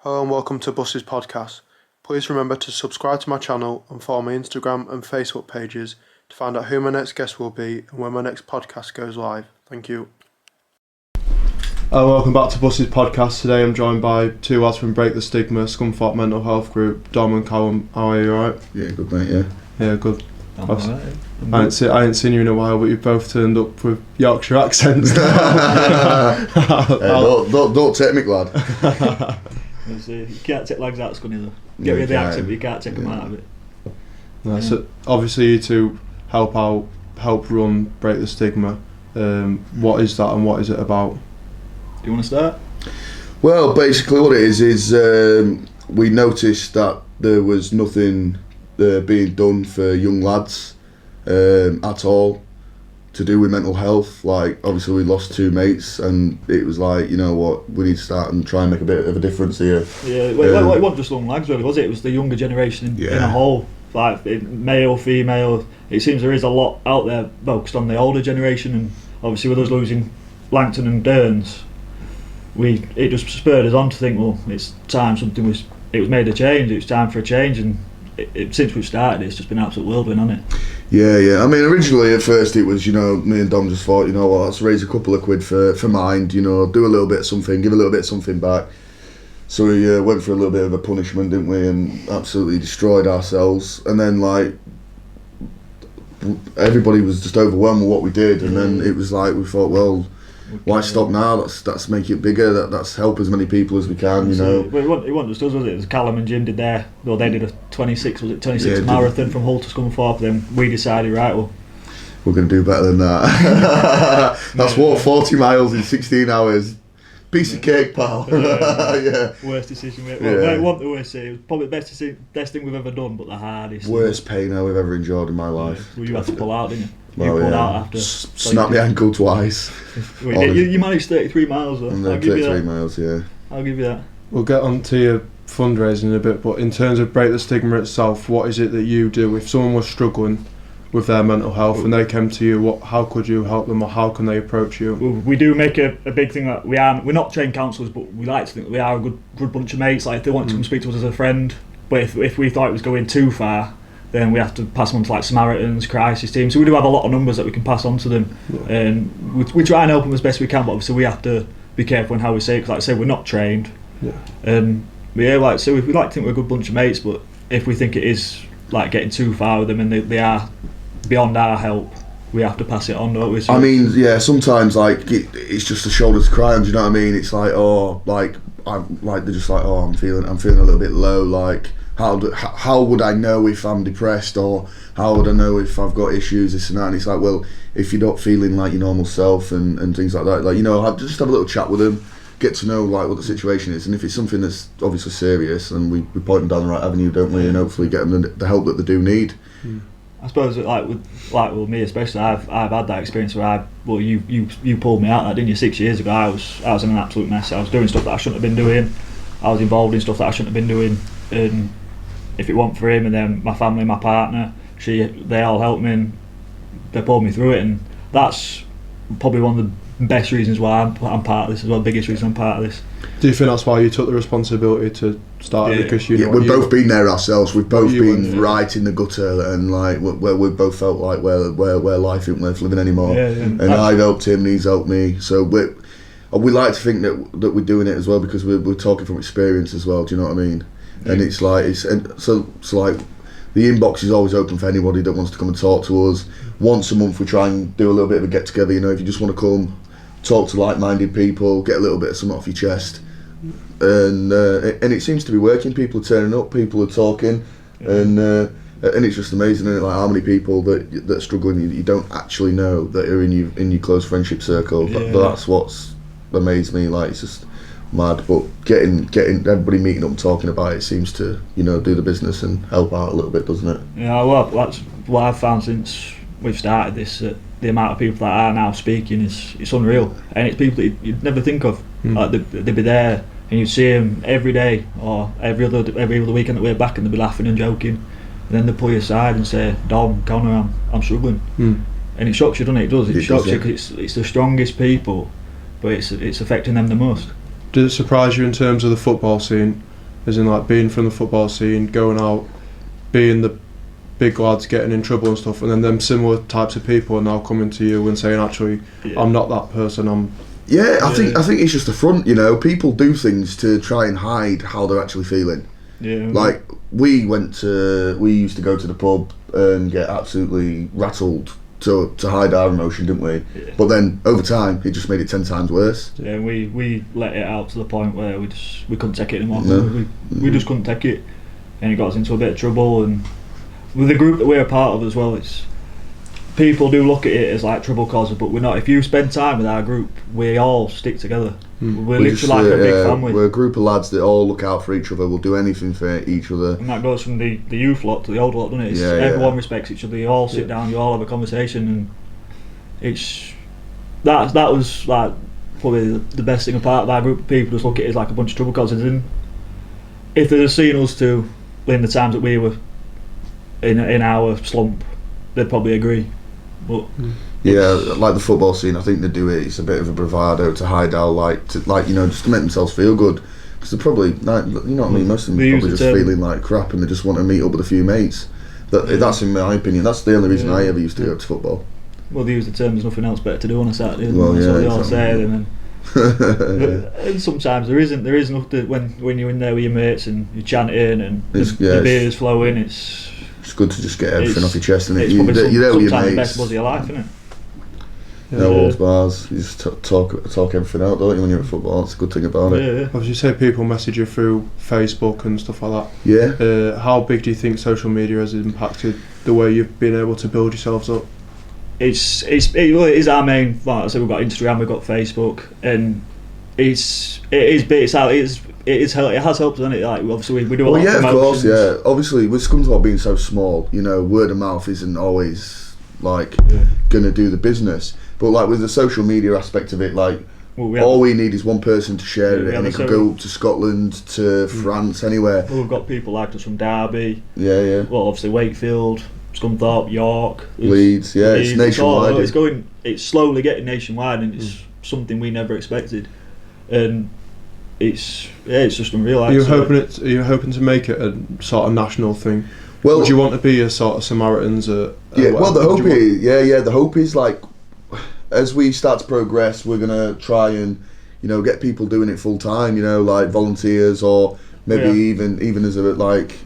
Hello and welcome to Bussy's podcast. Please remember to subscribe to my channel and follow my Instagram and Facebook pages to find out who my next guest will be and when my next podcast goes live. Thank you. Welcome back to Bussy's podcast. Today I'm joined by two lads from Break the Stigma, Scunthorpe Mental Health Group, Dom and Callum. How are you, alright? Yeah, good mate, yeah. Yeah, good. Right. I ain't seen you in a while, but you've both turned up with Yorkshire accents. Don't take me, lad. You can't take legs out of Scunny though. Get rid of the accent, but you can't take them out of it. No, so obviously you two help run Break the Stigma. What is that and what is it about? Do you want to start? Well, basically what it is we noticed that there was nothing being done for young lads at all to do with mental health. Like, obviously we lost two mates and it was like, you know what, we need to start and try and make a bit of a difference here. Yeah, well, it wasn't just young lads really, was it? It was the younger generation in a whole, like male, female. It seems there is a lot out there focused on the older generation, and obviously with us losing Langton and Derns, it just spurred us on to think, well, it's time it was made a change, it was time for a change, and since we've started it's just been an absolute whirlwind, hasn't it? Yeah. I mean, originally at first it was, me and Dom just thought, well, let's raise a couple of quid for Mind, do a little bit of something, give a little bit of something back. So we went for a little bit of a punishment, didn't we, and absolutely destroyed ourselves. And then, like, everybody was just overwhelmed with what we did, and then it was like, we thought, well, why stop now? Let's make it bigger. Let's help as many people as we can. But it wasn't just us, was it? It was Callum and Jim did they did a 26 marathon from Hull to Scunthorpe. Then we decided, right, well, we're going to do better than that. That's walked 40 miles in 16 hours. Piece of cake, pal. Yeah. Worst decision we ever. Well, it wasn't the worst. It was probably the best thing we've ever done, but the hardest. Worst pain I've ever endured in my life. Well, you had to pull out, didn't you? Well, you pulled out after. Snapped my ankle twice. You managed 33 miles though. I'll give you that. 33 miles, yeah. I'll give you that. We'll get on to your fundraising in a bit, but in terms of Break the Stigma itself, what is it that you do if someone was struggling with their mental health and they came to you? How could you help them, or how can they approach you? We do make a big thing that we're not trained counsellors, but we like to think that we are a good bunch of mates. Like, if they want to come speak to us as a friend, but if we thought it was going too far, then we have to pass them on to like Samaritans, crisis teams. So we do have a lot of numbers that we can pass on to them, and we try and help them as best we can. But obviously we have to be careful in how we say it, because like I say, we're not trained. So we like to think we're a good bunch of mates, but if we think it is like getting too far with them and they are beyond our help, we have to pass it on, don't we? So sometimes like it's just a shoulder to cry on. Do you know what I mean? It's like, they're just like, I'm feeling a little bit low. Like, how would I know if I'm depressed, or how would I know if I've got issues, this and that? And it's like, well, if you're not feeling like your normal self and things like that, like, just have a little chat with them, get to know like what the situation is, and if it's something that's obviously serious, then we point them down the right avenue, don't we, and hopefully get them the help that they do need. I suppose with me especially, I've had that experience where you pulled me out of that, didn't you? 6 years ago, I was in an absolute mess. I was doing stuff that I shouldn't have been doing. I was involved in stuff that I shouldn't have been doing, and if it weren't for him and then my family, my partner, they all helped me and they pulled me through it, and that's probably one of the best reasons why I'm part of this as well. Biggest reason I'm part of this. Do you think that's why you took the responsibility to start it? Because we've both been there ourselves. We've both been right in the gutter, and like where we both felt like where life isn't worth living anymore. And I've helped him and he's helped me. So we like to think that we're doing it as well, because we're talking from experience as well. Do you know what I mean? And it's like so like the inbox is always open for anybody that wants to come and talk to us. Once a month we try and do a little bit of a get together. If you just want to come, talk to like-minded people, get a little bit of something off your chest, and it seems to be working. People are turning up, people are talking, and it's just amazing, isn't it? Like how many people that are struggling you don't actually know that are in your close friendship circle. But that's what's amazed me. Like, it's just mad. But getting everybody meeting up and talking about it seems to do the business and help out a little bit, doesn't it? Yeah, well, that's what I've found since we've started this. The amount of people that are now speaking it's unreal, and it's people that you'd never think of. Like they'd be there and you'd see them every day or every other weekend that we're back, and they'd be laughing and joking, and then they pull you aside and say, Dom, Connor, I'm struggling. And it shocks you, doesn't it? It does. It shocks you, because it's the strongest people, but it's affecting them the most. Did it surprise you in terms of the football scene as in like being from the football scene, going out, being the big lads getting in trouble and stuff, and then them similar types of people are now coming to you and saying, actually, I'm not that person, I'm... Yeah, I think it's just the front, you know. People do things to try and hide how they're actually feeling. Yeah. Like, we used to go to the pub and get absolutely rattled to hide our emotion, didn't we? Yeah. But then, over time, it just made it 10 times worse. Yeah, we let it out to the point where we couldn't take it anymore. No. We just couldn't take it, and it got us into a bit of trouble. And with the group that we're a part of as well, it's people do look at it as like trouble causers, but we're not. If you spend time with our group, we all stick together. We're literally like a big family. We're a group of lads that all look out for each other. We'll do anything for each other. And that goes from the youth lot to the old lot, doesn't it? Everyone respects each other. You all sit down, you all have a conversation, and it's that was like probably the best thing apart of our group of people. Just look at it as like a bunch of trouble causers. And if they'd have seen us two in the times that we were in our slump, they'd probably agree. But yeah, like the football scene, I think they do it. It's a bit of a bravado to hide out, just to make themselves feel good. Because they're probably, you know what I mean. Most of them are probably just feeling like crap, and they just want to meet up with a few mates. That's in my opinion. That's the only reason I ever used to go to football. Well, they use the term "there's nothing else better to do on a Saturday." Well, that's yeah, what they all exactly. say. And sometimes there isn't enough to, when you're in there with your mates and you're chanting and the beer's flowing. It's good to just get everything off your chest, and it's you're there with your mates. The best buzz of your life, isn't it? No holds bars. You just talk everything out, don't you, when you're at football? That's a good thing about it. Yeah. As you say, people message you through Facebook and stuff like that. Yeah. How big do you think social media has impacted the way you've been able to build yourselves up? It is our main. Like I said, we've got Instagram, we've got Facebook, and it has helped, hasn't it? Like obviously we do a lot of promotions. Of course, yeah. Obviously, with Scunthorpe being so small, you know, word of mouth isn't always gonna do the business. But like with the social media aspect of it, like all we need is one person to share it, and it could go to Scotland, to France, anywhere. Well, we've got people like us from Derby. Yeah. Well, obviously Wakefield, Scunthorpe, York, Leeds. Yeah, it's nationwide. It's slowly getting nationwide, and it's something we never expected. And it's just unreal. Are you hoping to make it a sort of national thing? Well, would you want to be a sort of Samaritans? The hope is like, as we start to progress, we're gonna try and get people doing it full time. Like volunteers, or maybe even as a like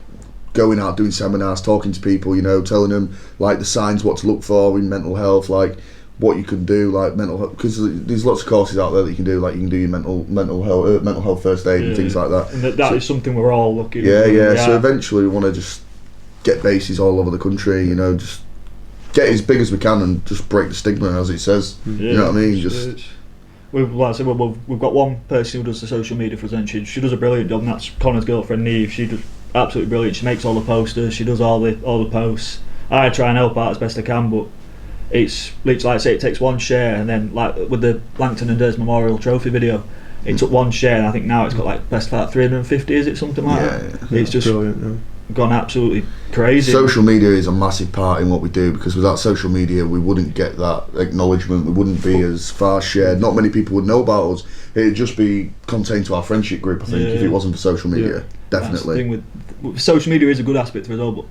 going out doing seminars, talking to people. Telling them like the signs, what to look for in mental health, like what you can do, like mental health, because there's lots of courses out there that you can do, like you can do your mental health first aid and things like that. And that is something we're all looking. So eventually we want to just get bases all over the country. Just get as big as we can and just break the stigma, as it says. You know what I mean? We've got one person who does the social media for us, and she does a brilliant job, and that's Connor's girlfriend Neve. She does absolutely brilliant. She makes all the posters, she does all the posts. I try and help out as best I can, but it's literally, like I say, it takes one share, and then like with the Langton and Durs Memorial Trophy video, it took one share, and I think now it's got like best part 350, is it something like that? It's just brilliant. Gone absolutely crazy. Social media is a massive part in what we do, because without social media we wouldn't get that acknowledgement, we wouldn't be as far shared, not many people would know about us. It'd just be contained to our friendship group, I think, if it wasn't for social media. Definitely. That's the thing with social media is a good aspect of it all, but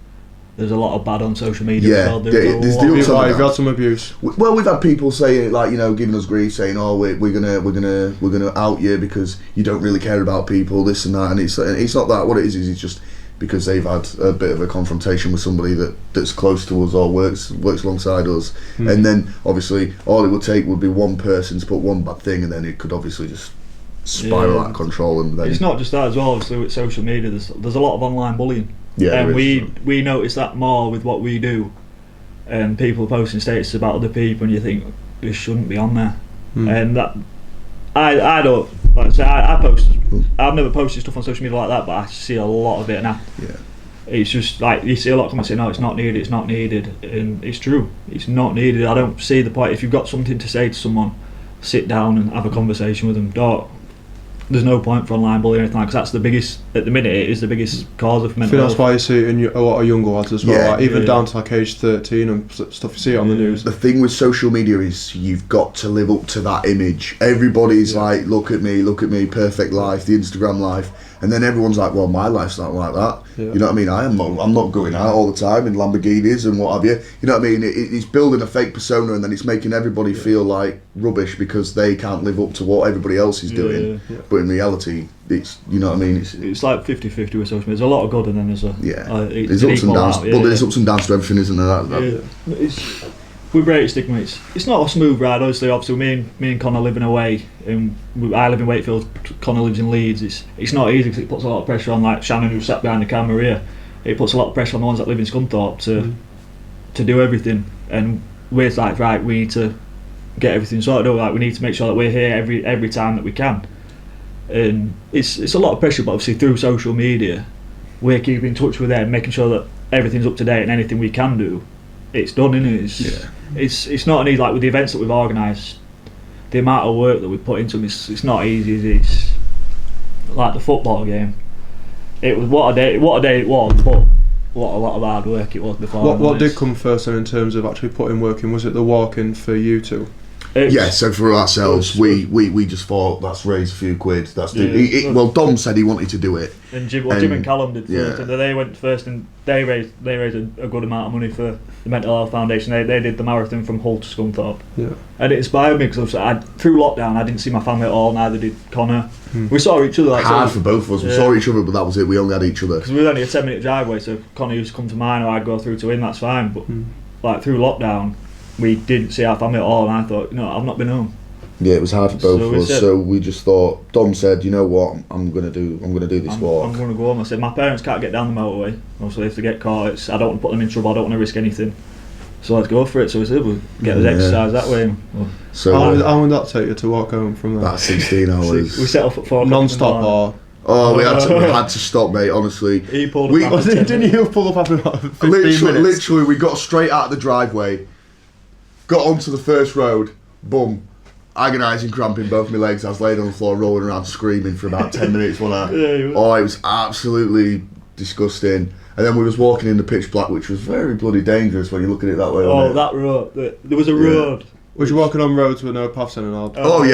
there's a lot of bad on social media as well. You've got some abuse. Well, we've had people saying, like, giving us grief, saying, "Oh, we're gonna out you because you don't really care about people, this and that." And it's not that. What it is it's just because they've had a bit of a confrontation with somebody that's close to us or works alongside us, and then obviously all it would take would be one person to put one bad thing, and then it could obviously just spiral out of control. And then it's not just that as well. Obviously, with social media, there's a lot of online bullying. Yeah, and we notice that more with what we do, and people posting status about other people, and you think this shouldn't be on there. And that I don't, like I say, I've never posted stuff on social media like that, but I see a lot of it now. It's just like you see a lot of comments saying, "No, it's not needed," and it's true, it's not needed. I don't see the point. If you've got something to say to someone, sit down and have a conversation with them. There's no point for online bullying or anything, because that's the biggest, at the minute, it is the biggest cause of mental health. That's why you see it in a lot of younger lads as well, even down to like age 13 and stuff you see on the news. The thing with social media is you've got to live up to that image. Everybody's like, look at me, perfect life, the Instagram life, And then everyone's like, well, my life's not like that. Yeah. You know what I mean? I'm not going out all the time in Lamborghinis and what have you. You know what I mean? It's building a fake persona, and then it's making everybody feel like rubbish because they can't live up to what everybody else is doing. Yeah. But in reality, it's, you know what I mean? It's like 50-50 with social media. There's a lot of good, and then there's there's ups and downs. But there's ups and downs to everything, isn't there? With Brady Stigma, it's not a smooth ride. Obviously, me and Connor living away, and I live in Wakefield. Connor lives in Leeds. It's not easy because it puts a lot of pressure on, like Shannon, who sat behind the camera here. It puts a lot of pressure on the ones that live in Scunthorpe to do everything. And we're like, right, we need to get everything sorted out. Like, we need to make sure that we're here every time that we can. And it's a lot of pressure, but obviously through social media, we're keeping in touch with them, making sure that everything's up to date, and anything we can do, it's done, isn't it? It's not an easy, like with the events that we've organised, the amount of work that we put into them, it's not easy. It's like the football game. It was what a day it was, but what a lot of hard work it was before. What did come first then in terms of actually putting work in? Was it the walk-in for you two? So for ourselves, we just thought, let's raise a few quid. Well, Dom said he wanted to do it, and Jim and Callum did first, and they went first, and they raised a good amount of money for the Mental Health Foundation. They did the marathon from Hull to Scunthorpe, and it inspired me because through lockdown I didn't see my family at all. Neither did Connor. We saw each other. Like, hard for both of us. We saw each other, but that was it. We only had each other because we were only a 10-minute driveway. So if Connor used to come to mine, or I'd go through to him. That's fine. But like through lockdown, we didn't see our family at all, and I thought, I've not been home. Yeah, it was hard for both of us. So we just thought. Dom said, "You know what? I'm gonna do this walk. I'm gonna go home." I said, "My parents can't get down the motorway. Obviously, if they get caught, I don't want to put them in trouble. I don't want to risk anything. So let's go for it." So we said, "We'll get us exercise that way." So how long did that take you to walk home from there? About 16 hours. We set off at 4 non-stop or? Oh, we had to stop, mate. Honestly, he pulled up. Didn't you pull up after 15 minutes? Literally, we got straight out of the driveway, got onto the first road, boom. Agonising cramp in both my legs. I was laid on the floor rolling around screaming for about 10 minutes, wasn't I? It was absolutely disgusting. And then we was walking in the pitch black, which was very bloody dangerous when you look at it that way. That road. There was a road. Was you walking on roads with no paths in and all? We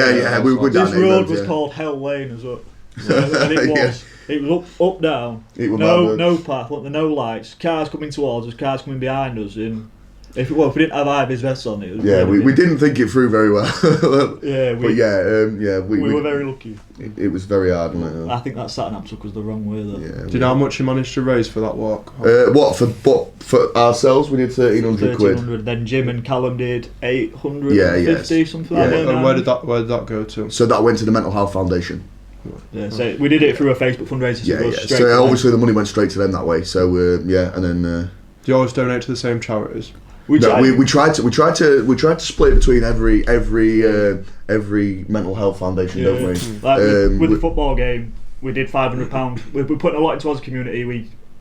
were down this road was called Hell Lane as well. And it was up, down. No path, no lights. Cars coming towards us, cars coming behind us. And if we didn't have high-vis vests on, it was we didn't think it through very well. we were very lucky. It was very hard, wasn't it? I think that sat-nav took us the wrong way though. Yeah, do you know how much you managed to raise for that walk? For ourselves, we did 1,300 quid. Then Jim and Callum did 850, something like that. And where did that go to? So that went to the Mental Health Foundation. Yeah, so we did it through a Facebook fundraiser. So obviously the money went straight to them that way. So and then. Do you always donate to the same charities? We tried to split between every mental health foundation, don't we? Like with the football game, we did £500. We put a lot into our community.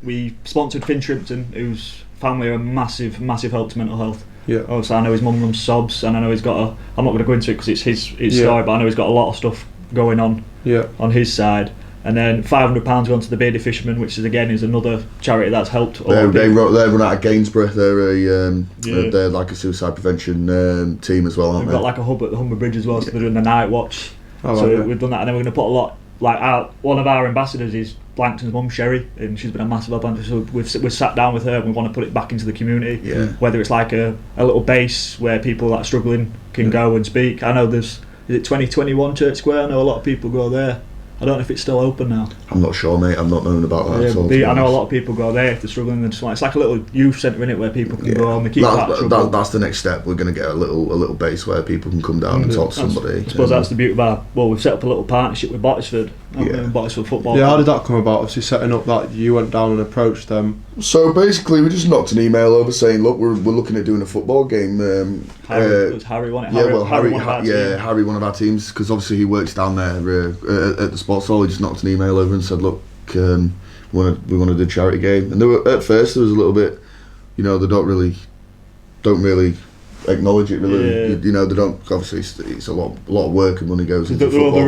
We sponsored Finn Trimpton, whose family are a massive help to mental health. Yeah. Also, I know his mum runs sobs, and I know he's got I'm not going to go into it because it's his story, but I know he's got a lot of stuff going on on his side. And then £500 gone to the Bearded Fishermen, which is another charity that's helped. They run out of Gainsborough. They're like a suicide prevention team as well, aren't they? They've got like a hub at the Humber Bridge as well, so they're doing the night watch. We've done that, and then we're going to put a lot. One of our ambassadors is Blankton's mum, Sherry, and she's been a massive help. So we've sat down with her, and we want to put it back into the community. Yeah. Whether it's like a little base where people that are struggling can go and speak. I know is it 2021 Church Square? I know a lot of people go there. I don't know if it's still open now. I'm not sure, mate. I'm not knowing about that. I know a lot of people go there if they're struggling. It's like a little youth centre in it where people can go and they keep that's the next step. We're going to get a little base where people can come down and talk to somebody. I suppose that's the beauty of we've set up a little partnership with Bottisford. Bottisford Football. Yeah, how did that come about? Obviously setting up that you went down and approached them. So basically, we just knocked an email over saying, look, we're looking at doing a football game. It was Harry, wasn't it? Harry, one of our teams, because obviously he works down there at the sports hall. He just knocked an email over and said, look, we want to do a charity game. And at first there was a little bit, they don't really acknowledge it really. They don't. Obviously it's a lot of work and money goes into football. There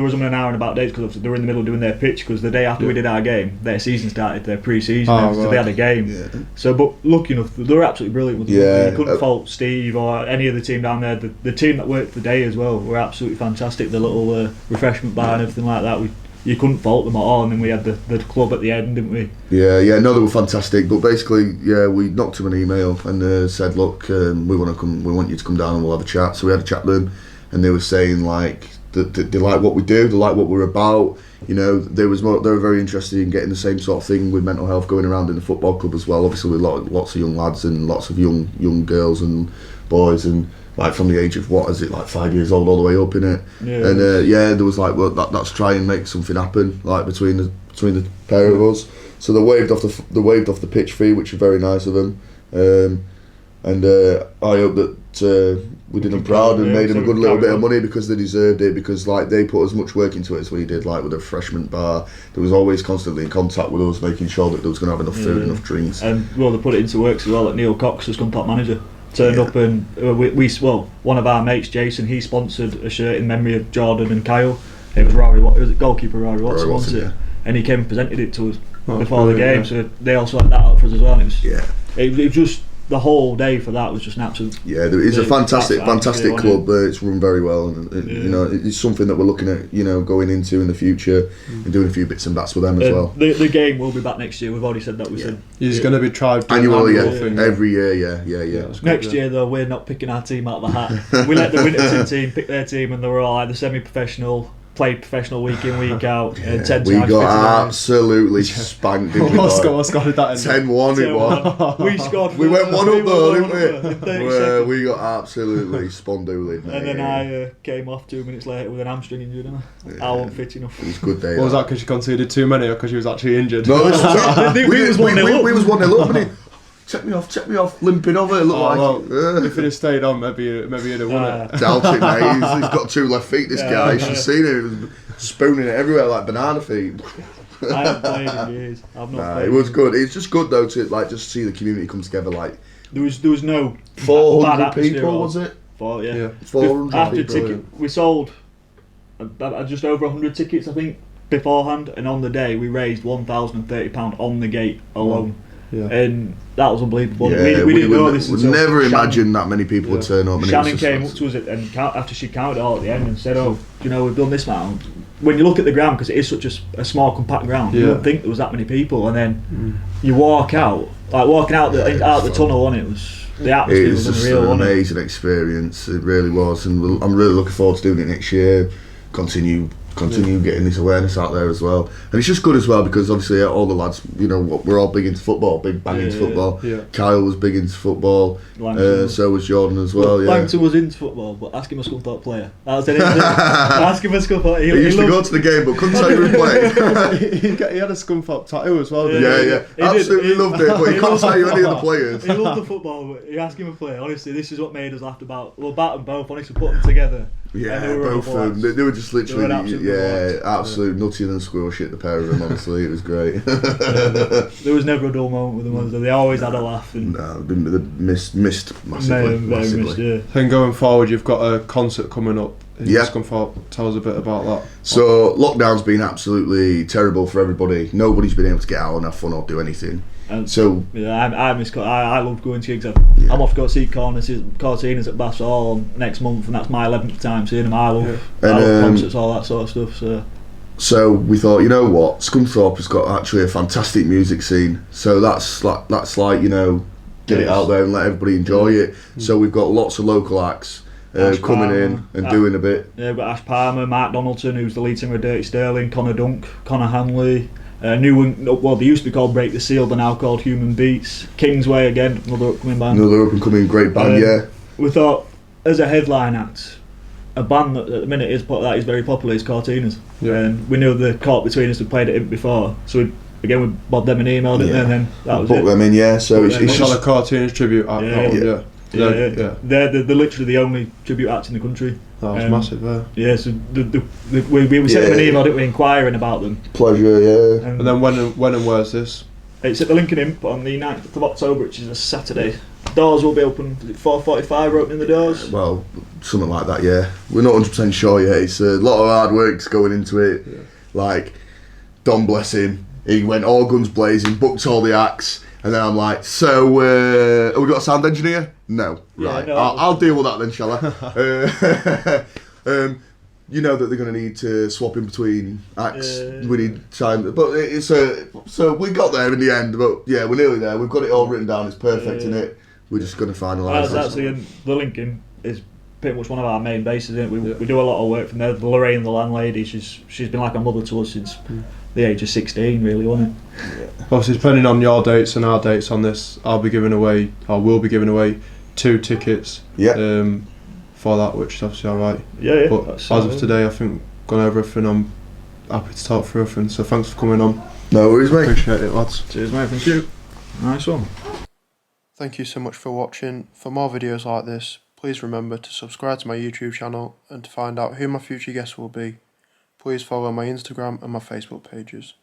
was an hour and about days because they were in the middle of doing their pitch because the day after we did our game, their season started, their pre-season, so they had a game. Yeah. So, but lucky enough, they were absolutely brilliant. You couldn't fault Steve or any of the team down there. The team that worked the day as well were absolutely fantastic. The little refreshment bar and everything like that. you couldn't fault them at all. And then we had the club at the end, didn't we? Yeah, no, they were fantastic. But basically, yeah, we knocked them an email and said, look, we want you to come down and we'll have a chat. So we had a chat with them, and they were saying like that they like what we do, they like what we're about. You know, they were very interested in getting the same sort of thing with mental health going around in the football club as well. Obviously, with lots of young lads and lots of young girls and boys, and like from the age of what is it, like 5 years old all the way up in it. Yeah. And there was like, well, let's try and make something happen like between the pair of us. So they waived off the pitch fee, which was very nice of them. And I hope that we did them proud and made them a good little bit of money, because they deserved it, because like they put as much work into it as we did. Like with the refreshment bar, there was always constantly in contact with us, making sure that there was going to have enough food, enough drinks. And well, they put it into work as well. That Neil Cox, the Scunthorpe manager, turned up, and we one of our mates, Jason, he sponsored a shirt in memory of Jordan and Kyle. It was goalkeeper Rory Watson, wasn't it? Yeah. And he came and presented it to us before the game. Yeah. So they also had that up for us as well. And it was just. The whole day for that was just an absolute. Yeah, it's a fantastic club. It's run very well, and you know, it's something that we're looking at, you know, going into in the future and doing a few bits and bats with them as well. The game will be back next year. We've already said that. He's going to be tried annually, every year. Yeah. Next year though, we're not picking our team out of the hat. We let the Winterton team pick their team, and they were all either semi-professional. Played professional week in, week out. 10 times. We got absolutely spanked. What score did that end? 10-1 it was. We scored. We went 1-up though, didn't we? We got absolutely spondooled. And then I came off 2 minutes later with an hamstring injury, didn't I? I wasn't fit enough. It was a good day. Was that because you conceded too many, or because you was actually injured? No, we was 1-0 up. We was 1-0 up. Check me off, limping over. It looked if it had stayed on, maybe you'd have won it. Doubt it, mate. He's got 2 left feet. This guy, you should have seen it. He was spooning it everywhere like banana feet. I haven't played in years. I've not played. It was good. It's just good though to like just see the community come together. Like there was no 400 people, was it? 400. After ticket, we sold just over 100 tickets, I think, beforehand, and on the day we raised £1,030 on the gate alone. Yeah. And that was unbelievable. Yeah, we didn't know this. We never imagined that many people would turn up. Shannon came up to us and after she counted it all at the end and said, "Oh, you know, we've done this amount." When you look at the ground, because it is such a small, compact ground, you wouldn't think there was that many people. And then you walk out, like walking out the tunnel, and it was the atmosphere was unreal. It was an amazing experience. It really was, and I'm really looking forward to doing it next year. Continue getting this awareness out there as well, and it's just good as well because obviously all the lads, you know, we're all big into football, big bang into football. Yeah. Kyle was big into football, so was Jordan as well. Langton was into football, but ask him a Scunthorpe player. That was it. Ask him a Scunthorpe. He used to go to the game, but couldn't tell you who played. He had a Scunthorpe tattoo as well. Yeah. Absolutely loved it, but he couldn't tell you any of the players. He loved the football, but you ask him a player. Honestly, this is what made us laugh about. Well, bat and both. Honestly, put them together. Yeah, both of them. They were just literally, absolute nuttier than squirrel shit, the pair of them, honestly. It was great. There was never a dull moment with them, was there? They always had a laugh. And no, they missed massively. Missed. And going forward, you've got a concert coming up. Scunthorpe. Tell us a bit about that. So, lockdown's been absolutely terrible for everybody. Nobody's been able to get out and have fun or do anything. And so I love going to gigs. I'm off to go see Cortinas at Bass Hall next month, and that's my 11th time seeing them. I love concerts, all that sort of stuff. So we thought, you know what, Scunthorpe has got actually a fantastic music scene. So that's like you know, get it out there and let everybody enjoy it. So we've got lots of local acts coming in and doing a bit. Yeah, we've got Ash Palmer, Mark Donaldson, who's the lead singer of Dirty Sterling, Connor Dunk, Connor Hanley. New one, well, they used to be called Break the Seal, they're now called Human Beats. Kingsway again, another upcoming band. Another up and coming great band, We thought, as a headline act, a band that at the minute is very popular is Cortinas. And we knew the Court Between Us had played at it before, so we bobbed them an email, didn't they? And then that was it. Them in, so it's just a Cortinas tribute act. They're literally the only tribute act in the country. That was massive, yeah. So we sent them an email, didn't we, inquiring about them. Pleasure, yeah. And then when and where's this? It's at the Lincoln Imp on the 9th of October, which is a Saturday. Doors will be open. Is it 4:45? We're opening the doors. Well, something like that, yeah. We're not 100% sure yet. It's a lot of hard work's going into it. Yeah. Like Don, bless him, he went all guns blazing, booked all the acts. And then I'm like, so, have we got a sound engineer? No. Right. No. I'll deal with that then, shall I? you know that they're going to need to swap in between acts. We need time, but it's so we got there in the end. But yeah, we're nearly there. We've got it all written down. It's perfect in it. We're just going to finalise. That's actually the Lincoln is pretty much one of our main bases. Isn't it? We do a lot of work from there. Lorraine, the landlady, she's been like a mother to us since the age of 16, really, wasn't it? Yeah. Obviously, depending on your dates and our dates on this, I will be giving away 2 tickets. Yeah. For that, which is obviously alright. Yeah. But as of today, I think gone over everything. I'm happy to talk through everything. So thanks for coming on. No worries, mate. Appreciate it, lads. Cheers, mate. Thank you. Nice one. Thank you so much for watching. For more videos like this, please remember to subscribe to my YouTube channel, and to find out who my future guests will be, please follow my Instagram and my Facebook pages.